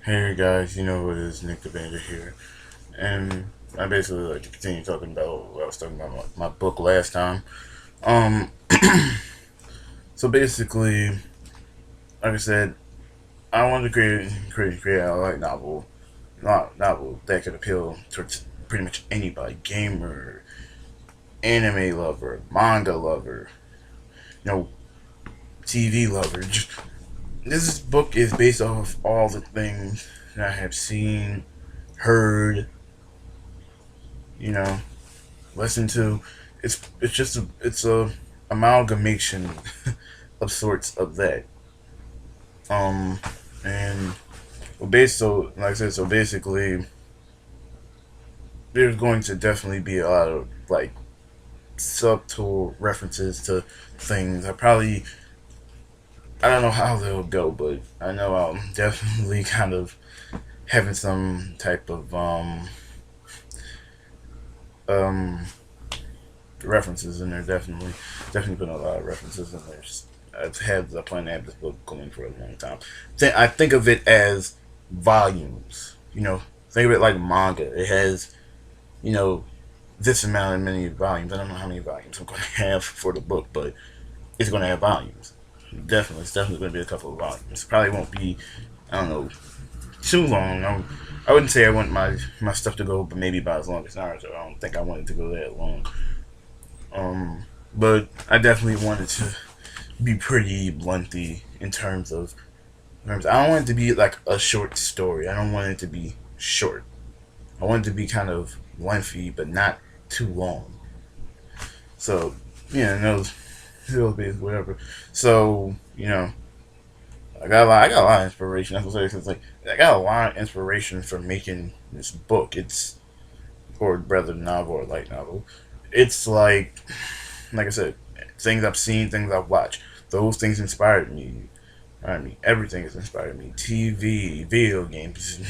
Hey guys, you know what it is, Nick the Bandit here, and I basically like to continue talking about what I was talking about my book last time. Um, so basically, like I said, I wanted to create a light novel, not novel that could appeal towards pretty much anybody, gamer, anime lover, manga lover, you know, TV lover. This book is based off all the things that I have seen, heard, you know, listen to. It's just it's a amalgamation of sorts of that. Um, and so like I said, so basically, there's going to definitely be a lot of like subtle references to things. I don't know how they'll go, but I know I'm definitely kind of having some type of um references in there. Definitely putting a lot of references in there. I plan to have this book going for a long time. I think of it as volumes. Think of it like manga. It has you know this amount of many volumes. I don't know how many volumes I'm going to have for the book, but it's going to have volumes. It's definitely going to be a couple of volumes. It probably won't be, I don't know, too long. I wouldn't say I want my stuff to go, but maybe about as long as Naruto. I don't think I want it to go that long. But I definitely wanted to be pretty blunty in terms. I don't want it to be like a short story. I don't want it to be short. I want it to be kind of lengthy, but not too long. So yeah, no, it'll be whatever. So I got a lot of inspiration. That's what I say. Cause like I got a lot of inspiration for making this book. Or rather novel or light novel. It's like I said, things I've seen, things I've watched. Those things inspired me. I mean, everything has inspired me. TV, video games,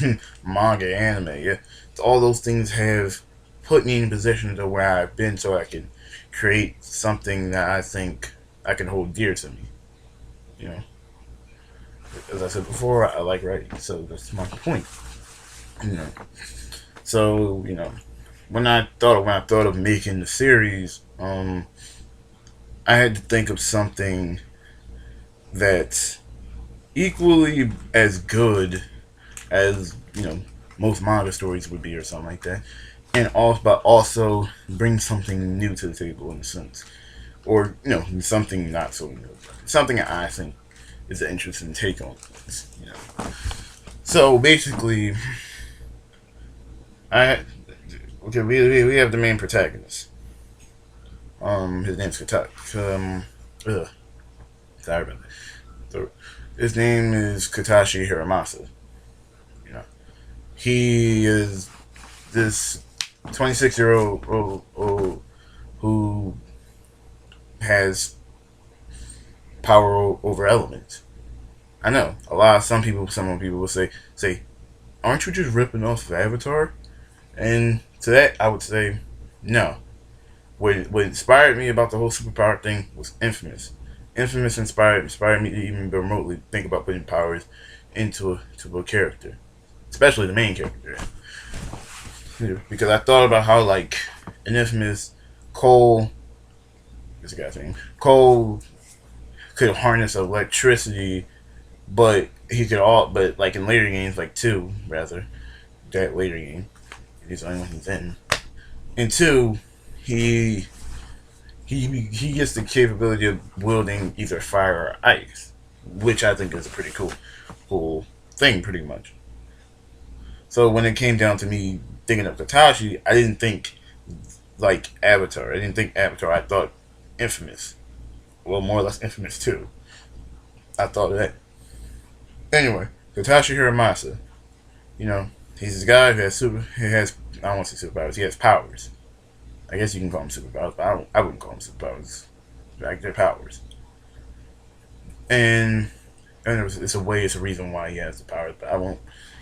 manga, anime. Yeah, all those things have put me in a position to where I've been, so I can create something that I think I can hold dear to me. You know, as I said before, I like writing, so that's my point. You know, so when I thought of making the series, I had to think of something that's equally as good as most manga stories would be or something like that, and also but also bring something new to the table in a sense, or something not so new, something that I think is an interesting take on things. So basically, I okay we have the main protagonist. His name's Katak. Sorry about that. So, his name is Katashi Hiramasa. You know, he is this 26-year-old who has power over elements. I know some people will say, aren't you just ripping off of Avatar? And to that, I would say, no. What inspired me about the whole superpower thing was Infamous. Infamous inspired me to even remotely think about putting powers into a character, especially the main character. Because I thought about how like in Infamous, Cole, this guy's name, Cole could harness electricity, but but like in later games, like two rather, that later game, he's the only one he's in. In two, he he gets the capability of wielding either fire or ice, which I think is a pretty cool thing, pretty much. So when it came down to me thinking of Katashi, I didn't think like Avatar. I didn't think Avatar. I thought Infamous. Well, more or less Infamous too. I thought of that. Anyway, Katashi Hiramasa. He's this guy who has He has. I don't want to say superpowers. He has powers. I guess you can call them superpowers, but I wouldn't call them superpowers. Like they're powers. And it's a reason why he has the powers, but I won't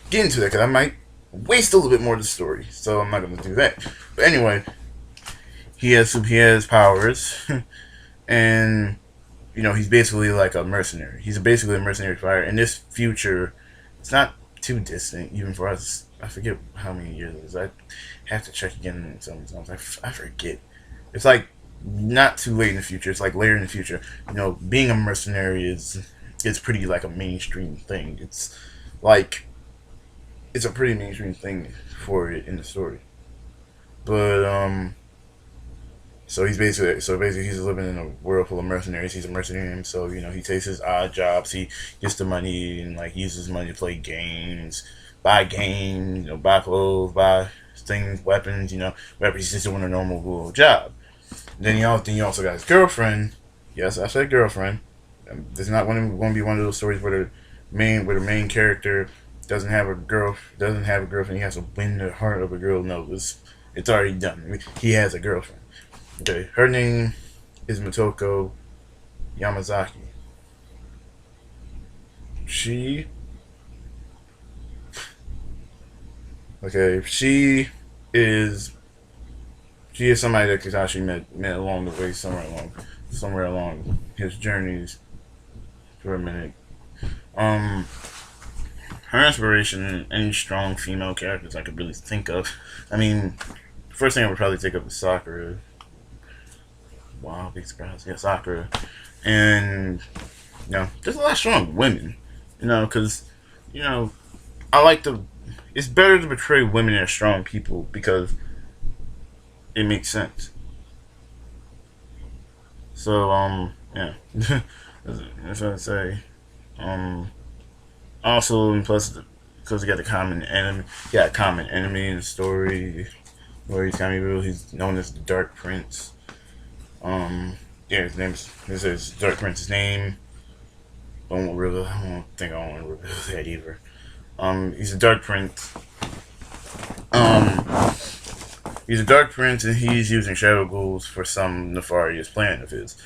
get into that because I might waste a little bit more of the story, so I'm not going to do that. But anyway, he has powers, and he's basically like a mercenary. He's basically a mercenary fighter. In this future, it's not too distant, even for us. I forget how many years it is. I have to check again sometimes. I forget. It's like not too late in the future. It's like later in the future. Being a mercenary is pretty like a mainstream thing. Like it's a pretty mainstream thing for it in the story. But so basically he's living in a world full of mercenaries. He's a mercenary himself. He takes his odd jobs. He gets the money and like uses money to play games, buy games, buy clothes, buy things, weapons. Whatever. He's just doing a normal little job. Then he also got his girlfriend. Yes, I said girlfriend. There's not going to be one of those stories where the main character doesn't have a girlfriend. He has to win the heart of a girl. No, it's already done. He has a girlfriend. Okay, her name is Motoko Yamazaki. She, okay, is she is somebody that Kakashi met along the way, somewhere along his journeys for a minute. Um, Her inspiration, any strong female characters I could really think of. I mean, the first thing I would probably think of is Sakura. Wow, big surprise. Yeah, Sakura. And, there's a lot of strong women. Because, you know, I like to. It's better to portray women as strong people because it makes sense. So, yeah. That's what I say. Um, Also, and plus, because he got a common enemy in the story where he's known as the Dark Prince. Yeah, this is Dark Prince's name. I don't think I want to reveal that either. He's a Dark Prince. Um, he's a Dark Prince, and he's using Shadow Ghouls for some nefarious plan of his.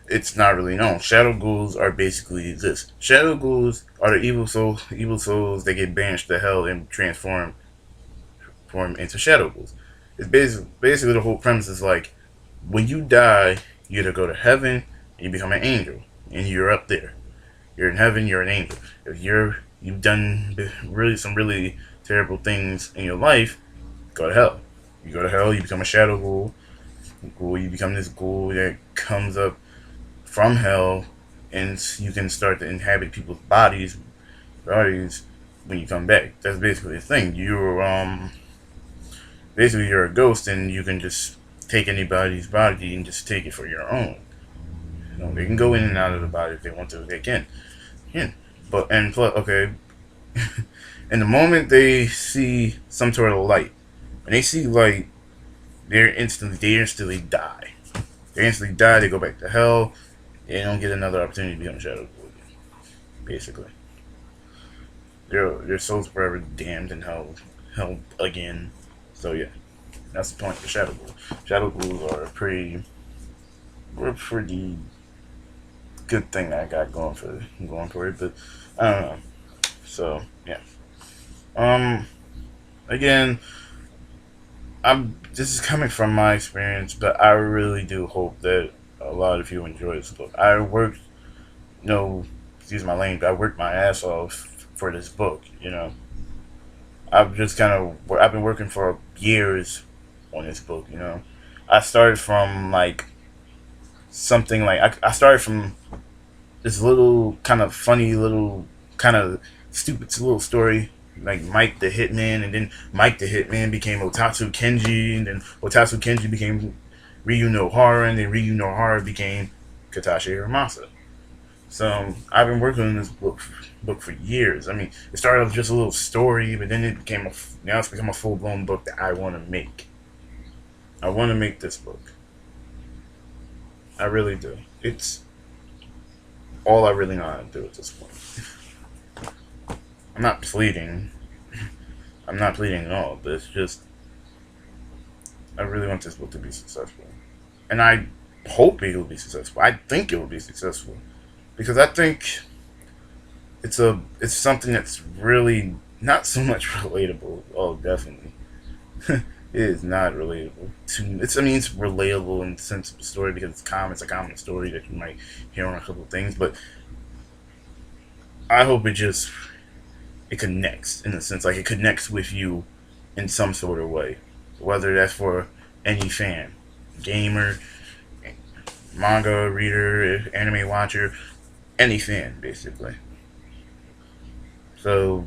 It's not really known. Shadow Ghouls are basically this. Shadow Ghouls are the evil souls that get banished to hell and form into Shadow Ghouls. It's basically the whole premise is like, when you die, you either go to heaven and you become an angel, and you're up there. You're in heaven, you're an angel. If you've done some really terrible things in your life, go to hell. You go to hell, you become a Shadow Ghoul. You become this ghoul that comes up from hell, and you can start to inhabit people's bodies when you come back. That's basically the thing. You're a ghost, and you can just take anybody's body and just take it for your own. They can go in and out of the body if they want to. They can. Yeah. Okay. And the moment they see some sort of light, when they see light, they instantly die. They instantly die. They go back to hell. They don't get another opportunity to become Shadow Ghoul again. Basically, their souls forever damned in hell again. So yeah, that's the point of Shadow Ghoul. Shadow Ghouls are a pretty good thing that I got going for it, but I don't know. So yeah. Again, this is coming from my experience, but I really do hope that a lot of you enjoy this book. Excuse my language, I worked my ass off for this book. I've been working for years on this book. I started from I started from this little kind of funny little kind of stupid little story like Mike the Hitman, and then Mike the Hitman became Otatsu Kenji, and then Otatsu Kenji became Ryu no Hara, and then Ryu no Hara became Katashi Hiramasa. So I've been working on this book for years. I mean, it started off just a little story, but then now it's become a full blown book that I want to make. I want to make this book. I really do. It's all I really know how to do at this point. I'm not pleading. I'm not pleading at all, but it's just I really want this book to be successful. And I hope it will be successful. I think it will be successful. Because I think it's something that's really not so much relatable. Oh, definitely. It is not relatable. It's relatable in the sense of the story because it's a common story that you might hear on a couple of things, but I hope it just it connects in a sense, like it connects with you in some sort of way, whether that's for any fan, gamer, manga reader, anime watcher, any fan basically. So,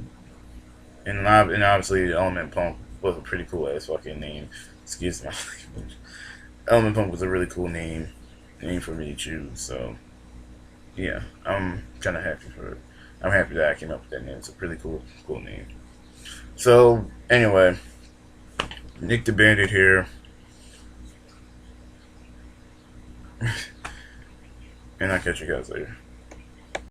and obviously, Element Punk was a pretty cool ass fucking name. Excuse my language. Element Punk was a really cool name for me to choose. So, yeah, I'm kind of happy for it. I'm happy that I came up with that name. It's a pretty cool name. So, anyway, Nick the Bandit here, and I'll catch you guys later.